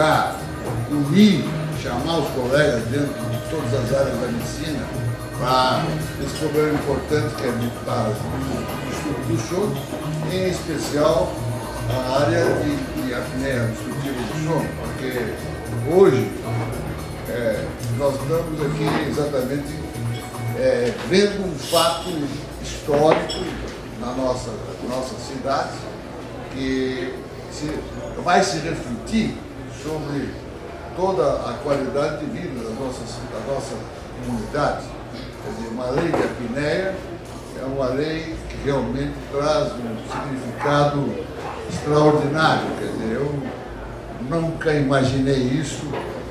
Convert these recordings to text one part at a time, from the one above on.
dialogar, unir, chamar os colegas dentro de todas as áreas da medicina para esse problema importante que é do sono, em especial a área de apneia obstrutiva do sono, porque hoje nós estamos aqui exatamente vendo um fato histórico na nossa cidade que vai se refletir sobre toda a qualidade de vida da nossa comunidade. Quer dizer, uma lei de apneia é uma lei que realmente traz um significado extraordinário. Quer dizer, eu nunca imaginei isso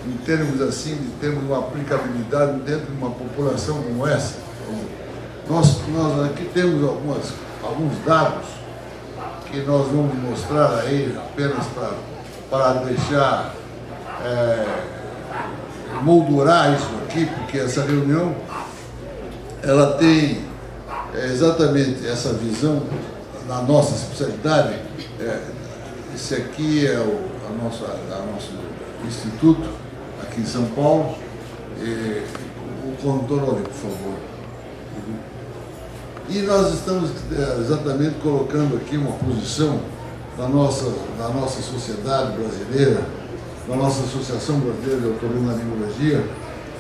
em termos assim, de termos uma aplicabilidade dentro de uma população como essa. Nós aqui temos alguns dados que nós vamos mostrar aí apenas para deixar moldurar isso aqui, porque essa reunião ela tem exatamente essa visão na nossa especialidade. Esse aqui é o nosso instituto aqui em São Paulo. O condutor, por favor. E nós estamos exatamente colocando aqui uma posição da nossa sociedade brasileira, da nossa Associação Brasileira de Otorrinolaringologia,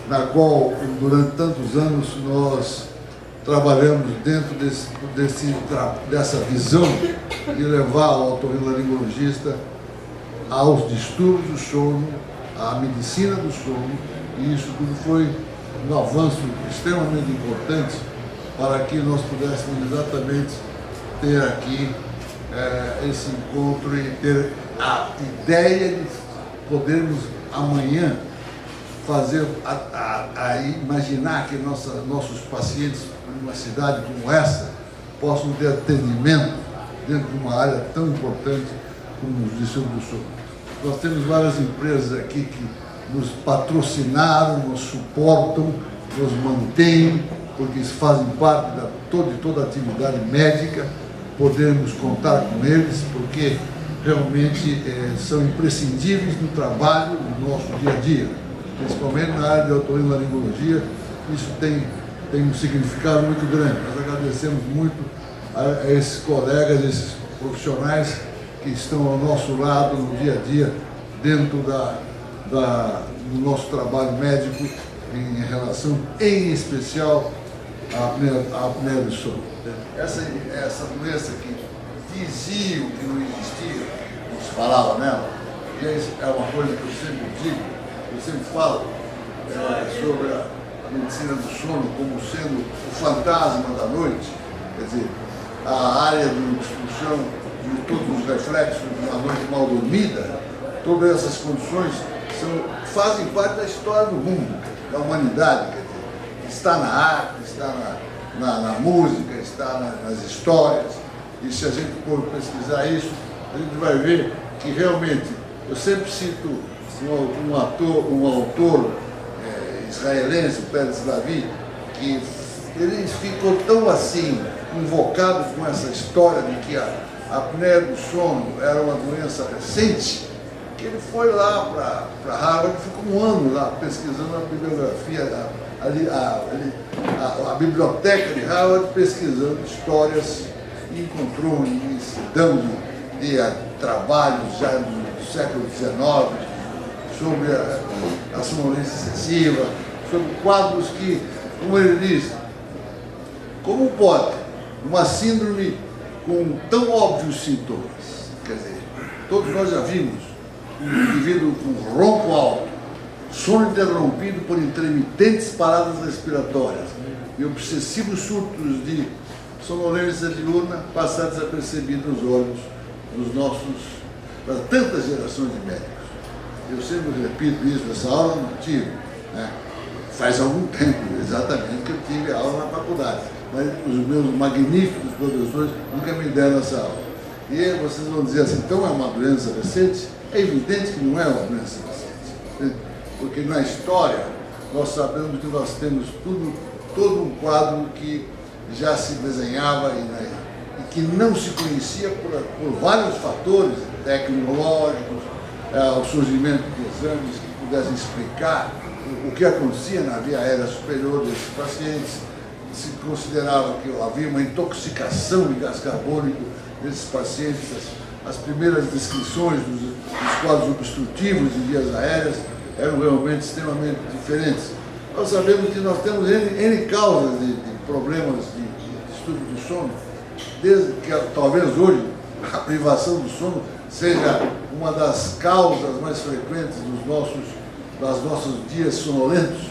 na qual, durante tantos anos, nós trabalhamos dentro dessa visão de levar o otorrinolaringologista aos distúrbios do sono, à medicina do sono, e isso tudo foi um avanço extremamente importante para que nós pudéssemos exatamente ter aqui esse encontro e ter a ideia de podermos amanhã fazer, imaginar que nossos pacientes numa cidade como essa possam ter atendimento dentro de uma área tão importante como os distúrbios do sono. Nós temos várias empresas aqui que nos patrocinaram, nos suportam, nos mantêm, porque fazem parte de toda a atividade médica. Podemos contar com eles, porque realmente são imprescindíveis no trabalho, no nosso dia a dia, principalmente na área de otorrinolaringologia. Isso tem um significado muito grande. Nós agradecemos muito a esses colegas, esses profissionais que estão ao nosso lado no dia a dia, dentro do nosso trabalho médico, em relação, em especial, à apneia do sono. Essa doença que diziam que não existia, não se falava nela, e é uma coisa que eu sempre digo, eu sempre falo sobre a medicina do sono como sendo o fantasma da noite, quer dizer, a área de obstrução de todos os reflexos de uma noite mal dormida. Todas essas condições fazem parte da história do mundo, da humanidade, quer dizer, está na arte, está na música, está nas histórias. E se a gente for pesquisar isso, a gente vai ver que realmente, eu sempre cito um autor israelense, o Pérez Davi, que ele ficou tão assim, invocado com essa história de que a apneia do sono era uma doença recente, que ele foi lá para Harvard e ficou um ano lá pesquisando a bibliografia, a biblioteca de Harvard, pesquisando histórias, e encontrou uma imensidão de trabalhos já do século XIX sobre a sonolência excessiva, sobre quadros que, como ele diz, como pode uma síndrome com tão óbvios sintomas, quer dizer, todos nós já vimos um indivíduo com ronco alto, sono interrompido por intermitentes paradas respiratórias e obsessivos surtos de sonolência diurna passar desapercebidos nos olhos das tantas gerações de médicos. Eu sempre repito isso, essa aula não tive, né? Faz algum tempo, exatamente, que eu tive aula na faculdade, mas os meus magníficos professores nunca me deram essa aula. E aí vocês vão dizer assim, então é uma doença recente? É evidente que não é uma doença recente, né? Porque na história nós sabemos que nós temos todo um quadro que já se desenhava e que não se conhecia por vários fatores tecnológicos, o surgimento exames que pudessem explicar o que acontecia na via aérea superior desses pacientes. Se considerava que havia uma intoxicação de gás carbônico desses pacientes. As primeiras descrições dos quadros obstrutivos de vias aéreas eram realmente extremamente diferentes. Nós sabemos que nós temos N causas de problemas de distúrbio do sono, desde que talvez hoje a privação do sono seja uma das causas mais frequentes dos nossos dias sonolentos,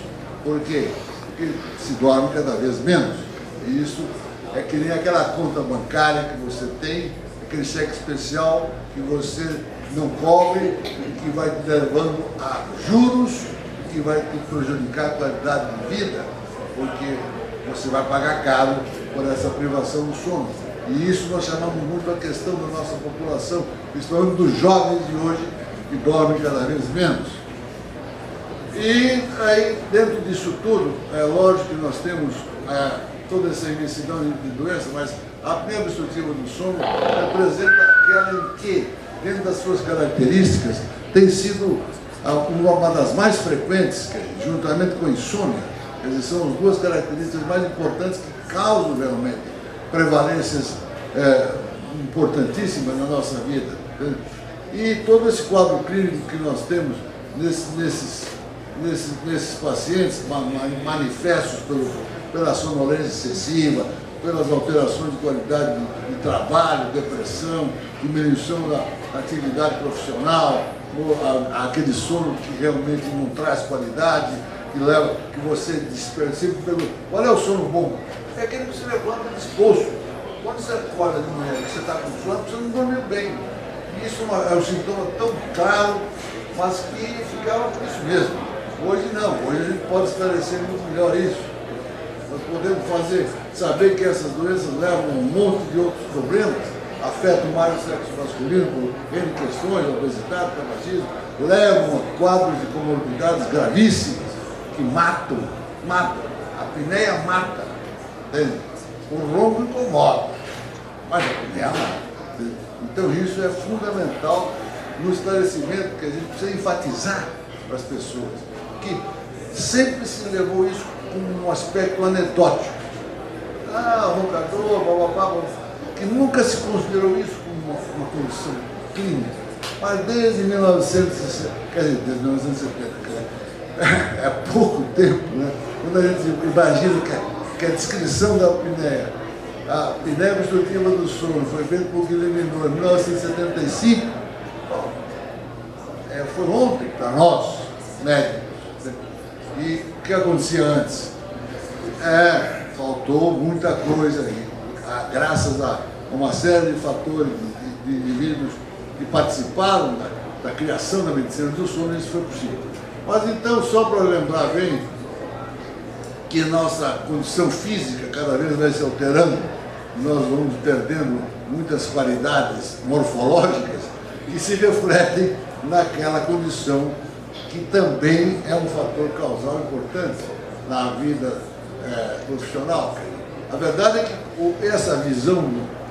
porque se dorme cada vez menos. E isso é que nem aquela conta bancária que você tem, aquele cheque especial que você não cobre e que vai te levando a juros, que vai te prejudicar a qualidade de vida, porque você vai pagar caro por essa privação do sono. E isso nós chamamos muito a questão da nossa população, principalmente dos jovens de hoje, que dormem cada vez menos. E aí, dentro disso tudo, é lógico que nós temos toda essa imensidão de doenças, mas a apneia obstrutiva do sono representa aquela em que, dentro das suas características, tem sido uma das mais frequentes, juntamente com a insônia. Quer dizer, são as duas características mais importantes que causam realmente prevalências importantíssimas na nossa vida. E todo esse quadro clínico que nós temos nesses pacientes, manifestos pela sonolência excessiva, pelas alterações de qualidade de trabalho, depressão, diminuição da atividade profissional, aquele sono que realmente não traz qualidade, que leva, que você despercebe pelo... Qual é o sono bom? É aquele que você levanta disposto. Quando você acorda de manhã e você está com sono, você não dormiu bem. E isso é um sintoma tão claro, mas que ficava por isso mesmo. Hoje não, hoje a gente pode esclarecer muito melhor isso. Nós podemos saber que essas doenças levam a um monte de outros problemas, afetam mais o sexo masculino por N questões, obesidade, tabagismo, levam a quadros de comorbidades gravíssimas que matam. A apneia mata. Entende? O ronco incomoda, mas a apneia mata. Então isso é fundamental no esclarecimento, que a gente precisa enfatizar para as pessoas, que sempre se levou isso como um aspecto anedótico. Roncador, que nunca se considerou isso como uma condição clínica. Mas desde 1970, é pouco tempo, né? Quando a gente imagina que a descrição da apneia, a apneia obstrutiva do sono, foi feita por Guilherme em 1975, foi ontem para nós, médicos. E o que acontecia antes? Faltou muita coisa aí. Graças a uma série de fatores, de indivíduos que participaram da criação da medicina do sono, isso foi possível. Mas então, só para lembrar bem que nossa condição física cada vez vai se alterando, nós vamos perdendo muitas qualidades morfológicas que se refletem naquela condição que também é um fator causal importante na vida profissional. A verdade é que essa visão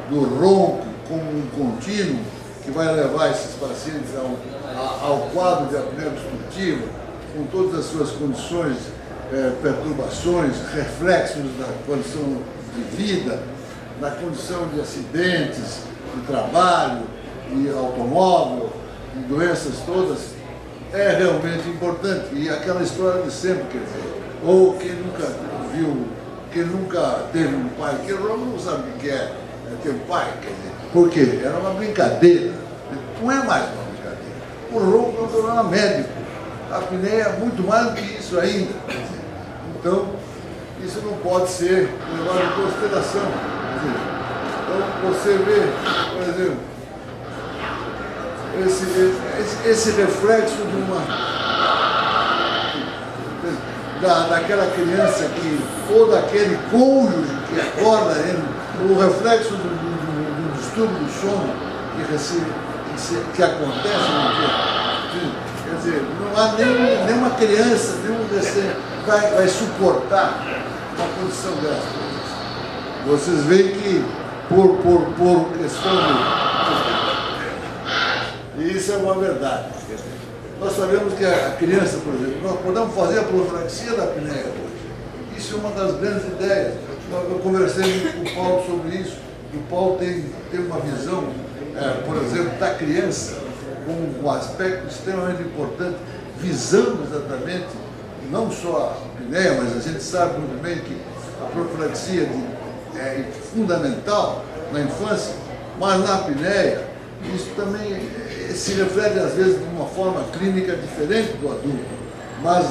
do ronco como um contínuo que vai levar esses pacientes ao quadro de apneia obstrutiva, com todas as suas condições, perturbações, reflexos da condição de vida, na condição de acidentes, de trabalho, de automóvel, de doenças todas, é realmente importante. E aquela história de sempre, quer dizer, ou quem nunca viu, quem nunca teve um pai, que não sabe o que é ter um pai, quer dizer, porque era uma brincadeira, não é mais uma brincadeira. O ronco é um problema médico, a apneia é muito mais do que isso ainda. Então, isso não pode ser levado em consideração. Então, você vê, por exemplo, esse reflexo de daquela criança ou daquele cônjuge que acorda, o reflexo do distúrbio do sono que acontece no dia. Quer dizer, não há nenhuma criança, nenhum desses vai suportar uma condição dessa. Vocês veem que por questão de... E isso é uma verdade. Nós sabemos que a criança, por exemplo, nós podemos fazer a profilaxia da apneia hoje. Isso é uma das grandes ideias. Eu conversei com o Paulo sobre isso. O Paulo tem uma visão, por exemplo, da criança como um aspecto extremamente importante, visando exatamente, não só a apneia, mas a gente sabe muito bem que a profilaxia é fundamental na infância, mas na apneia, isso também se reflete às vezes de uma forma clínica diferente do adulto, mas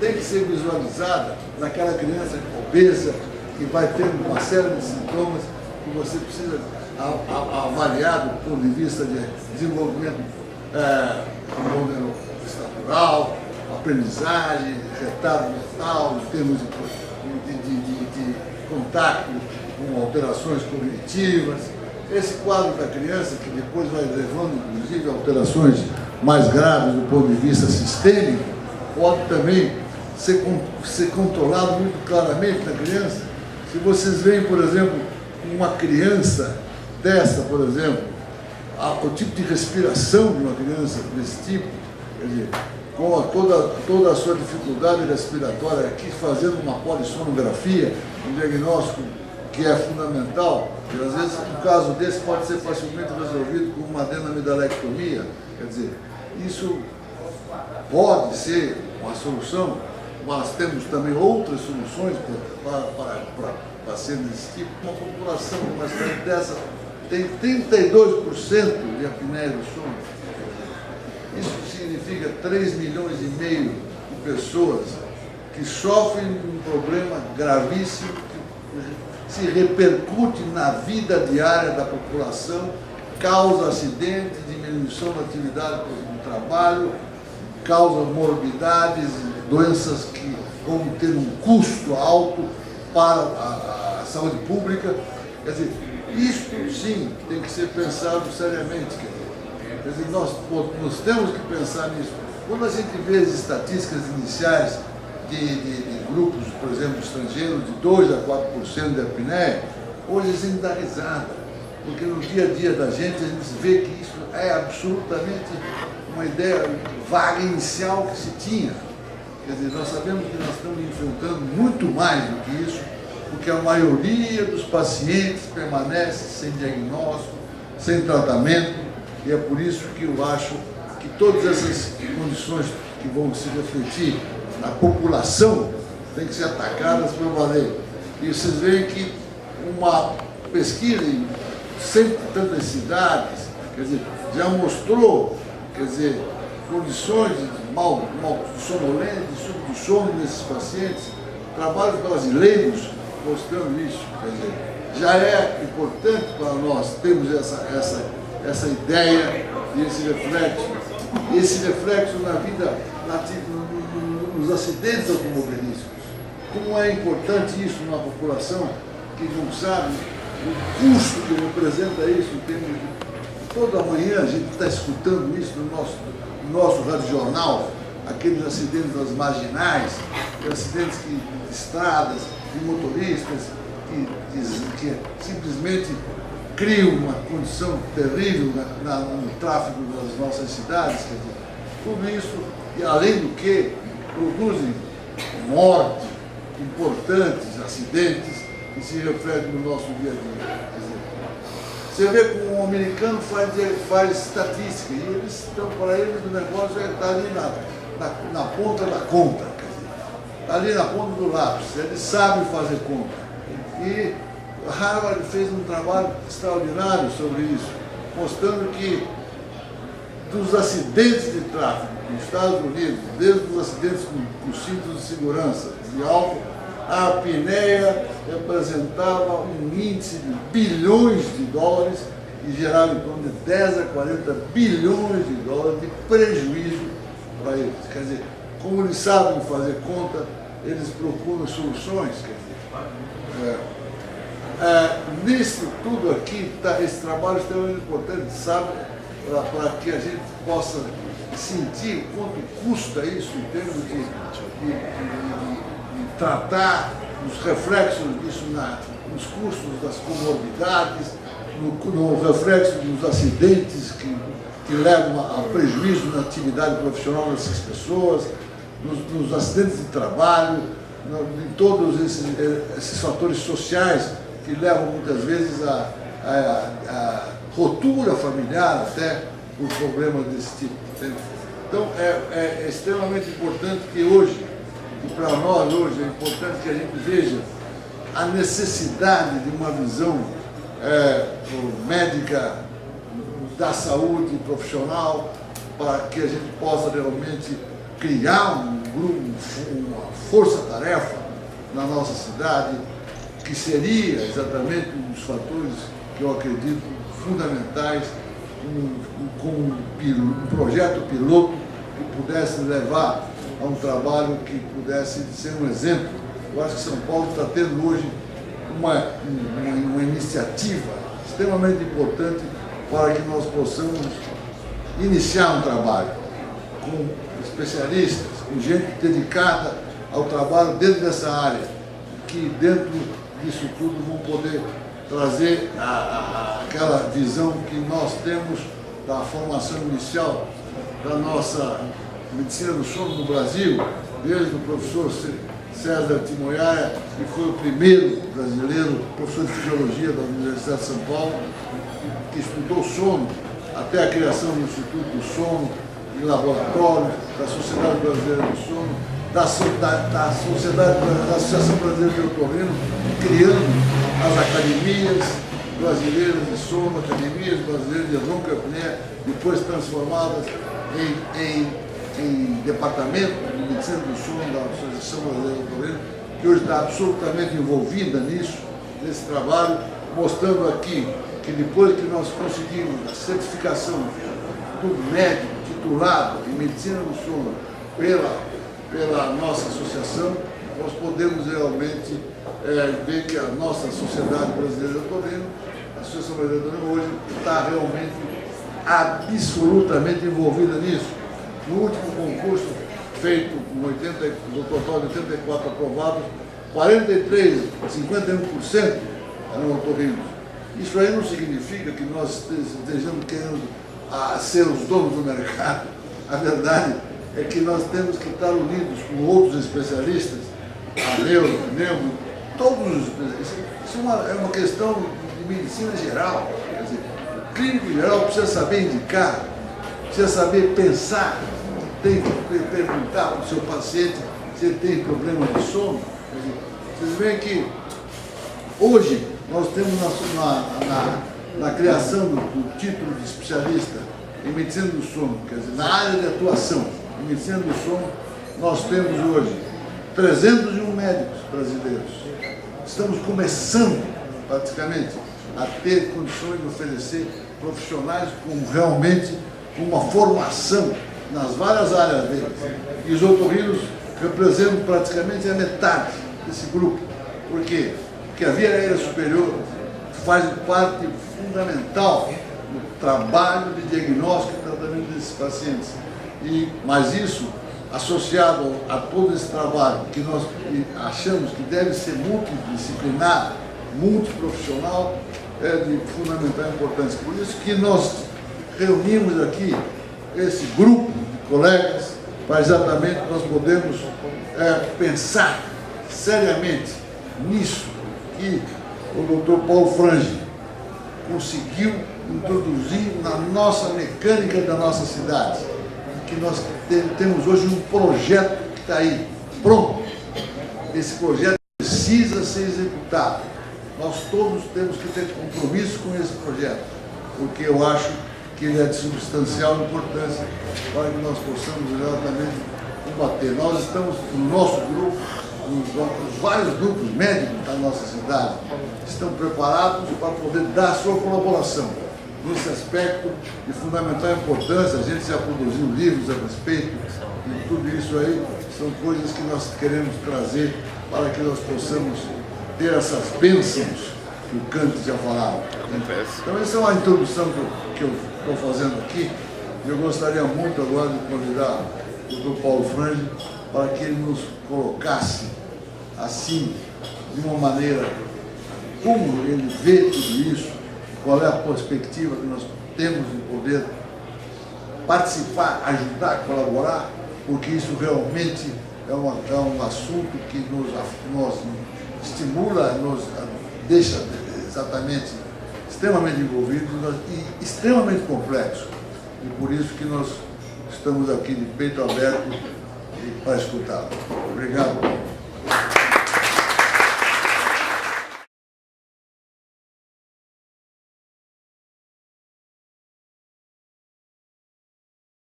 tem que ser visualizada naquela criança obesa, que vai ter uma série de sintomas que você precisa avaliar do ponto de vista de desenvolvimento estatural, aprendizagem, retardo mental, em termos de contato com alterações cognitivas. Esse quadro da criança, que depois vai levando, inclusive, a alterações mais graves do ponto de vista sistêmico, pode também ser controlado muito claramente na criança. Se vocês veem, por exemplo, uma criança dessa, por exemplo, o tipo de respiração de uma criança desse tipo, quer dizer, com toda a sua dificuldade respiratória, aqui fazendo uma polissonografia, um diagnóstico que é fundamental, e às vezes um caso desse pode ser facilmente resolvido com uma adenamidalectomia, quer dizer, isso pode ser uma solução, mas temos também outras soluções para pacientes desse tipo. Uma população dessa tem 32% de apneia do sono. Isso significa 3,5 milhões de pessoas que sofrem de um problema gravíssimo que se repercute na vida diária da população, causa acidentes, diminuição da atividade no trabalho, causa morbidades, doenças que vão ter um custo alto para a saúde pública. Quer dizer, isto sim tem que ser pensado seriamente. Quer dizer, nós temos que pensar nisso. Quando a gente vê as estatísticas iniciais de grupos, por exemplo, estrangeiros, de 2 a 4% de apneia, hoje a gente dá risada, porque no dia a dia da gente a gente vê que isso é absolutamente uma ideia vaga inicial que se tinha. Quer dizer, nós sabemos que nós estamos enfrentando muito mais do que isso, porque a maioria dos pacientes permanece sem diagnóstico, sem tratamento, e é por isso que eu acho que todas essas condições que vão se refletir na população têm que ser atacadas para valer. E vocês veem que uma pesquisa em 100 e tantas cidades, quer dizer, já mostrou, quer dizer, condições de mal sonolência, de sono nesses pacientes, trabalhos brasileiros mostrando isso. Quer dizer, já é importante para nós termos essa ideia e esse reflexo na vida, nos acidentes automobilísticos. Como é importante isso numa população que não sabe o custo que representa isso em termos de... Toda manhã a gente está escutando isso no nosso radiojornal, aqueles acidentes das marginais, acidentes de estradas, de motoristas, que simplesmente criam uma condição terrível no tráfego das nossas cidades. Quer dizer, tudo isso, e além do que, produzem morte, importantes acidentes que se refletem no nosso dia a dia. Você vê como um americano faz estatística, e eles estão, para eles, o negócio está ali na ponta da conta, está ali na ponta do lápis, eles sabem fazer conta. E Harvard fez um trabalho extraordinário sobre isso, mostrando que dos acidentes de tráfego nos Estados Unidos, desde os acidentes com cintos de segurança de álcool, a apneia representava um índice de bilhões de dólares e gerava em torno de 10 a 40 bilhões de dólares de prejuízo para eles. Quer dizer, como eles sabem fazer conta, eles procuram soluções. Quer dizer, nisso tudo aqui está esse trabalho extremamente importante, sabe, para que a gente possa sentir quanto custa isso em termos de tratar os reflexos disso nos custos das comorbidades, no reflexo dos acidentes que levam a prejuízo na atividade profissional dessas pessoas, nos acidentes de trabalho, em todos esses fatores sociais que levam muitas vezes a ruptura familiar até por problemas desse tipo. Então é extremamente importante que hoje, e para nós hoje, é importante que a gente veja a necessidade de uma visão médica da saúde profissional para que a gente possa realmente criar um grupo, uma força-tarefa na nossa cidade, que seria exatamente um dos fatores que eu acredito fundamentais, com um projeto piloto que pudesse levar a um trabalho que pudesse ser um exemplo. Eu acho que São Paulo está tendo hoje uma iniciativa extremamente importante para que nós possamos iniciar um trabalho com especialistas, com gente dedicada ao trabalho dentro dessa área, que dentro disso tudo vão poder trazer aquela visão que nós temos da formação inicial da nossa medicina do sono no Brasil, desde o professor César Timoiaia, que foi o primeiro brasileiro professor de fisiologia da Universidade de São Paulo, que estudou sono, até a criação do Instituto do Sono, em laboratório, da Sociedade Brasileira do Sono, da Associação Brasileira de Otorrino, criando as academias brasileiras de sono, academias brasileiras de ronca-apneia, depois transformadas em departamento de medicina do sono da Associação Brasileira de Otorrino, que hoje está absolutamente envolvida nisso, nesse trabalho, mostrando aqui que depois que nós conseguimos a certificação do médico titulado em medicina do sono pela nossa associação, nós podemos realmente ver que a nossa Sociedade Brasileira de Otorrino, a Associação Brasileira de Otorrino hoje está realmente absolutamente envolvida nisso. No último concurso feito no total de 84 aprovados, 43, 51% eram otorrinos. Isso aí não significa que nós estejamos querendo ser os donos do mercado. A verdade é que nós temos que estar unidos com outros especialistas, a neuro, pneumo, todos os especialistas. Isso é uma questão de medicina geral. Quer dizer, o clínico geral precisa saber indicar, precisa saber pensar, tem que perguntar para o seu paciente se ele tem problema de sono. Quer dizer, vocês veem que hoje nós temos na criação do título de especialista em medicina do sono, quer dizer, na área de atuação em medicina do sono, nós temos hoje 301 médicos brasileiros. Estamos começando, praticamente, a ter condições de oferecer profissionais com realmente uma formação nas várias áreas deles. E os otorrinos representam praticamente a metade desse grupo. Por quê? Porque a via aérea superior faz parte fundamental no trabalho de diagnóstico e tratamento desses pacientes. Mas isso, associado a todo esse trabalho que nós achamos que deve ser multidisciplinar, multiprofissional, é de fundamental importância. Por isso que nós reunimos aqui esse grupo de colegas para exatamente nós podermos pensar seriamente nisso que o doutor Paulo Frangi conseguiu introduzir na nossa mecânica da nossa cidade. Que nós temos hoje um projeto que está aí, pronto. Esse projeto precisa ser executado. Nós todos temos que ter compromisso com esse projeto, porque eu acho que ele é de substancial importância para que nós possamos exatamente combater. Nós estamos, no nosso grupo, os vários grupos médicos da nossa cidade, estão preparados para poder dar a sua colaboração nesse aspecto de fundamental importância. A gente já produziu livros a respeito de tudo isso aí, são coisas que nós queremos trazer para que nós possamos ter essas bênçãos que o Kant já falava. Então essa é uma introdução que eu estou fazendo aqui. Eu gostaria muito agora de convidar o Dr. Paulo Frangi para que ele nos colocasse assim, de uma maneira, como ele vê tudo isso, qual é a perspectiva que nós temos de poder participar, ajudar, colaborar, porque isso realmente é um assunto que nos estimula, nos deixa exatamente extremamente envolvidos e extremamente complexo. E por isso que nós estamos aqui de peito aberto para escutá-lo. Obrigado.